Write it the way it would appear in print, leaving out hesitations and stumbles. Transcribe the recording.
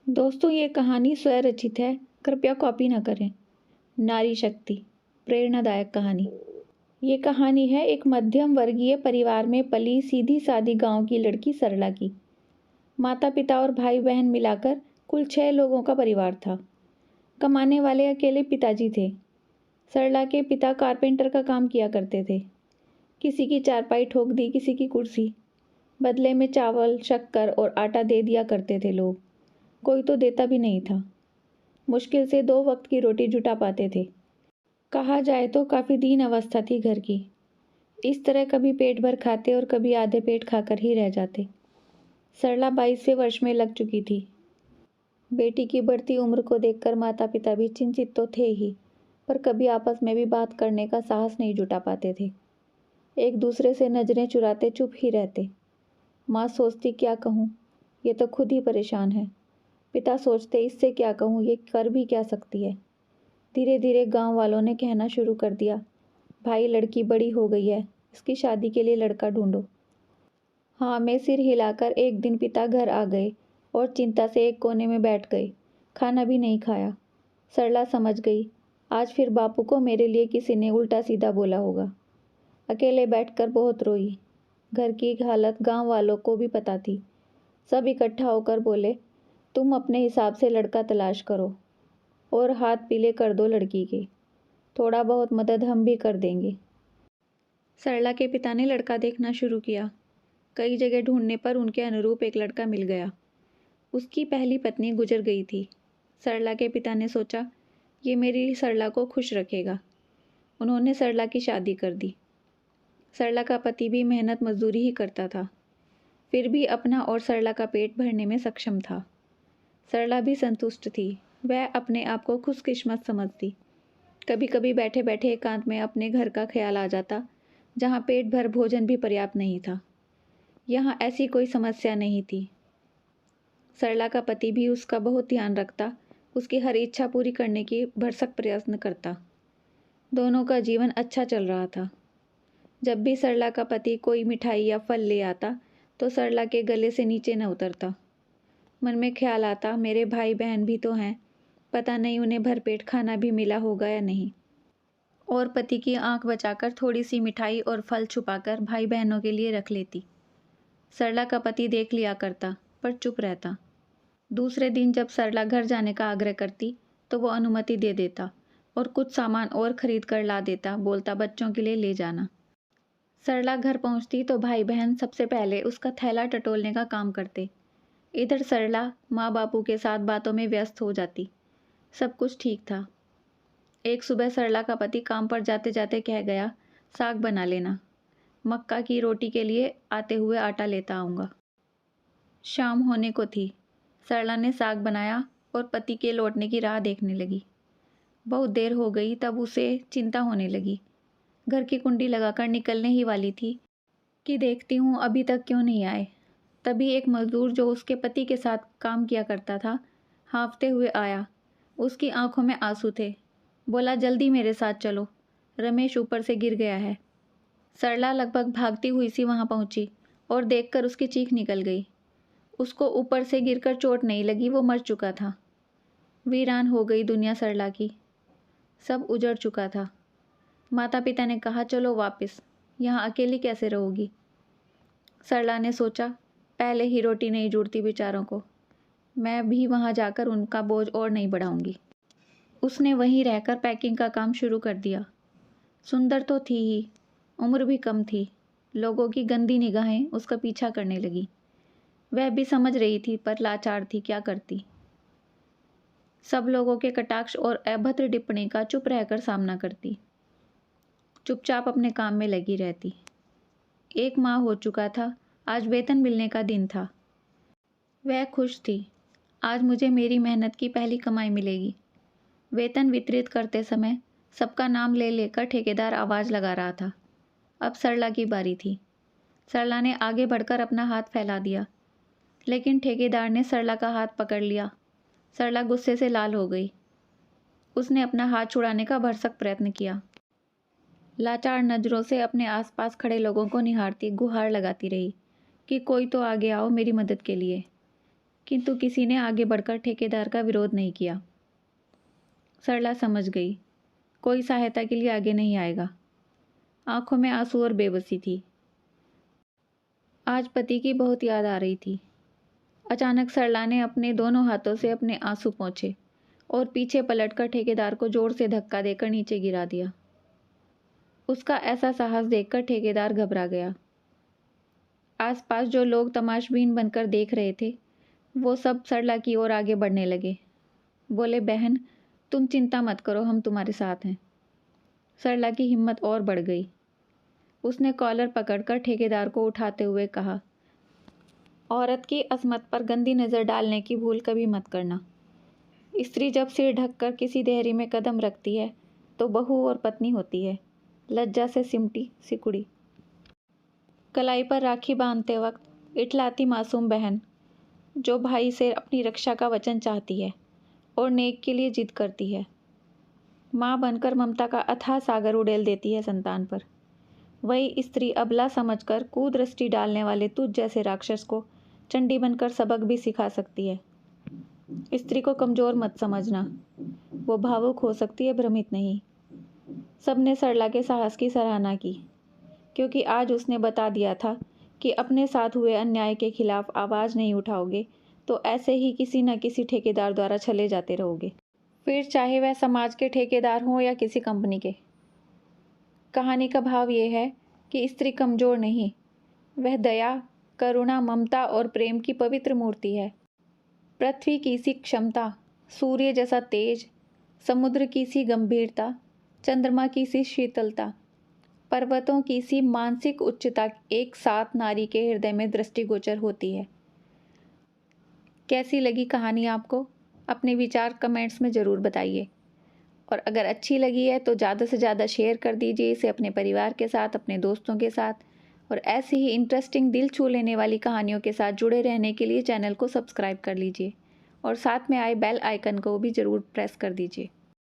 दोस्तों, ये कहानी स्वरचित है, कृपया कॉपी न करें। नारी शक्ति, प्रेरणादायक कहानी। ये कहानी है एक मध्यम वर्गीय परिवार में पली सीधी-सादी गांव की लड़की सरला की। माता-पिता और भाई-बहन मिलाकर कुल 6 लोगों का परिवार था। कमाने वाले अकेले पिताजी थे। सरला के पिता कारपेंटर का काम किया करते थे। किसी की चारपाई ठोक दी, किसी की कुर्सी। बदले में चावल, शक्कर और आटा दे दिया करते थे लोग। कोई तो देता भी नहीं था। मुश्किल से 2 वक्त की रोटी जुटा पाते थे। कहा जाए तो काफ़ी दीन अवस्था थी घर की। इस तरह कभी पेट भर खाते और कभी आधे पेट खाकर ही रह जाते। सरला 22वें वर्ष में लग चुकी थी। बेटी की बढ़ती उम्र को देखकर माता पिता भी चिंतित तो थे ही, पर कभी आपस में भी बात करने का साहस नहीं जुटा पाते थे। एक दूसरे से नजरें चुराते चुप ही रहते। माँ सोचती क्या कहूँ, ये तो खुद ही परेशान है। पिता सोचते इससे क्या कहूँ, ये कर भी क्या सकती है। धीरे धीरे गांव वालों ने कहना शुरू कर दिया, भाई लड़की बड़ी हो गई है, इसकी शादी के लिए लड़का ढूंढो। हाँ में सिर हिलाकर एक दिन पिता घर आ गए और चिंता से एक कोने में बैठ गए। खाना भी नहीं खाया। सरला समझ गई, आज फिर बापू को मेरे लिए किसी ने उल्टा सीधा बोला होगा। अकेले बैठकर बहुत रोई। घर की हालत गांव वालों को भी पता थी। सब इकट्ठा होकर बोले, तुम अपने हिसाब से लड़का तलाश करो और हाथ पीले कर दो लड़की के। थोड़ा बहुत मदद हम भी कर देंगे। सरला के पिता ने लड़का देखना शुरू किया। कई जगह ढूंढने पर उनके अनुरूप एक लड़का मिल गया। उसकी पहली पत्नी गुजर गई थी। सरला के पिता ने सोचा, ये मेरी सरला को खुश रखेगा। उन्होंने सरला की शादी कर दी। सरला का पति भी मेहनत मजदूरी ही करता था, फिर भी अपना और सरला का पेट भरने में सक्षम था। सरला भी संतुष्ट थी। वह अपने आप को खुशकिस्मत समझती। कभी कभी बैठे बैठे एकांत में अपने घर का ख्याल आ जाता, जहाँ पेट भर भोजन भी पर्याप्त नहीं था। यहाँ ऐसी कोई समस्या नहीं थी। सरला का पति भी उसका बहुत ध्यान रखता, उसकी हर इच्छा पूरी करने की भरसक प्रयत्न करता। दोनों का जीवन अच्छा चल रहा था। जब भी सरला का पति कोई मिठाई या फल ले आता, तो सरला के गले से नीचे न उतरता। मन में ख्याल आता, मेरे भाई बहन भी तो हैं, पता नहीं उन्हें भरपेट खाना भी मिला होगा या नहीं। और पति की आंख बचाकर थोड़ी सी मिठाई और फल छुपाकर भाई बहनों के लिए रख लेती। सरला का पति देख लिया करता, पर चुप रहता। दूसरे दिन जब सरला घर जाने का आग्रह करती, तो वो अनुमति दे देता और कुछ सामान और खरीद कर ला देता, बोलता बच्चों के लिए ले जाना। सरला घर पहुंचती तो भाई बहन सबसे पहले उसका थैला टटोलने का काम करते। इधर सरला माँ बापू के साथ बातों में व्यस्त हो जाती। सब कुछ ठीक था। एक सुबह सरला का पति काम पर जाते जाते कह गया, साग बना लेना, मक्का की रोटी के लिए आते हुए आटा लेता आऊँगा। शाम होने को थी। सरला ने साग बनाया और पति के लौटने की राह देखने लगी। बहुत देर हो गई, तब उसे चिंता होने लगी। घर की कुंडी लगाकर निकलने ही वाली थी कि देखती हूँ अभी तक क्यों नहीं आए। तभी एक मजदूर जो उसके पति के साथ काम किया करता था, हाँफते हुए आया। उसकी आंखों में आंसू थे। बोला, जल्दी मेरे साथ चलो, रमेश ऊपर से गिर गया है। सरला लगभग भागती हुई सी वहां पहुंची और देखकर उसकी चीख निकल गई। उसको ऊपर से गिरकर चोट नहीं लगी, वो मर चुका था। वीरान हो गई दुनिया सरला की। सब उजड़ चुका था। माता पिता ने कहा, चलो वापस, यहाँ अकेली कैसे रहोगी। सरला ने सोचा, पहले ही रोटी नहीं जुड़ती बेचारों को, मैं भी वहाँ जाकर उनका बोझ और नहीं बढ़ाऊंगी। उसने वहीं रहकर पैकिंग का काम शुरू कर दिया। सुंदर तो थी ही, उम्र भी कम थी। लोगों की गंदी निगाहें उसका पीछा करने लगी। वह भी समझ रही थी, पर लाचार थी, क्या करती। सब लोगों के कटाक्ष और अभद्र टिप्पणी का चुप रहकर सामना करती। चुपचाप अपने काम में लगी रहती। एक माह हो चुका था। आज वेतन मिलने का दिन था। वह खुश थी। आज मुझे मेरी मेहनत की पहली कमाई मिलेगी। वेतन वितरित करते समय सबका नाम ले लेकर ठेकेदार आवाज़ लगा रहा था। अब सरला की बारी थी। सरला ने आगे बढ़कर अपना हाथ फैला दिया, लेकिन ठेकेदार ने सरला का हाथ पकड़ लिया। सरला गुस्से से लाल हो गई। उसने अपना हाथ छुड़ाने का भरसक प्रयत्न किया। लाचार नज़रों से अपने आसपास खड़े लोगों को निहारती गुहार लगाती रही कि कोई तो आगे आओ मेरी मदद के लिए। किंतु किसी ने आगे बढ़कर ठेकेदार का विरोध नहीं किया। सरला समझ गई, कोई सहायता के लिए आगे नहीं आएगा। आंखों में आंसू और बेबसी थी। आज पति की बहुत याद आ रही थी। अचानक सरला ने अपने दोनों हाथों से अपने आंसू पोंछे और पीछे पलटकर ठेकेदार को जोर से धक्का देकर नीचे गिरा दिया। उसका ऐसा साहस देखकर ठेकेदार घबरा गया। आसपास जो लोग तमाशबीन बनकर देख रहे थे, वो सब सरला की ओर आगे बढ़ने लगे। बोले, बहन तुम चिंता मत करो, हम तुम्हारे साथ हैं। सरला की हिम्मत और बढ़ गई। उसने कॉलर पकड़कर ठेकेदार को उठाते हुए कहा, औरत की अस्मत पर गंदी नज़र डालने की भूल कभी मत करना। स्त्री जब सिर ढककर किसी देहरी में कदम रखती है तो बहू और पत्नी होती है। लज्जा से सिमटी सिकुड़ी। कलाई पर राखी बांधते वक्त इठलाती मासूम बहन जो भाई से अपनी रक्षा का वचन चाहती है और नेक के लिए जिद करती है। माँ बनकर ममता का अथाह सागर उड़ेल देती है संतान पर। वही स्त्री अबला समझकर कुदृष्टि डालने वाले तुझ जैसे राक्षस को चंडी बनकर सबक भी सिखा सकती है। स्त्री को कमज़ोर मत समझना, वो भावुक हो सकती है, भ्रमित नहीं। सबने सरला के साहस की सराहना की, क्योंकि आज उसने बता दिया था कि अपने साथ हुए अन्याय के खिलाफ आवाज़ नहीं उठाओगे तो ऐसे ही किसी न किसी ठेकेदार द्वारा छले जाते रहोगे, फिर चाहे वह समाज के ठेकेदार हों या किसी कंपनी के। कहानी का भाव ये है कि स्त्री कमज़ोर नहीं, वह दया, करुणा, ममता और प्रेम की पवित्र मूर्ति है। पृथ्वी की सी क्षमता, सूर्य जैसा तेज, समुद्र की सी गंभीरता, चंद्रमा की सी शीतलता, पर्वतों की सी मानसिक उच्चता एक साथ नारी के हृदय में दृष्टिगोचर होती है। कैसी लगी कहानी आपको? अपने विचार कमेंट्स में ज़रूर बताइए। और अगर अच्छी लगी है तो ज़्यादा से ज़्यादा शेयर कर दीजिए इसे अपने परिवार के साथ, अपने दोस्तों के साथ। और ऐसी ही इंटरेस्टिंग, दिल छू लेने वाली कहानियों के साथ जुड़े रहने के लिए चैनल को सब्सक्राइब कर लीजिए और साथ में आए बेल आइकन को भी ज़रूर प्रेस कर दीजिए।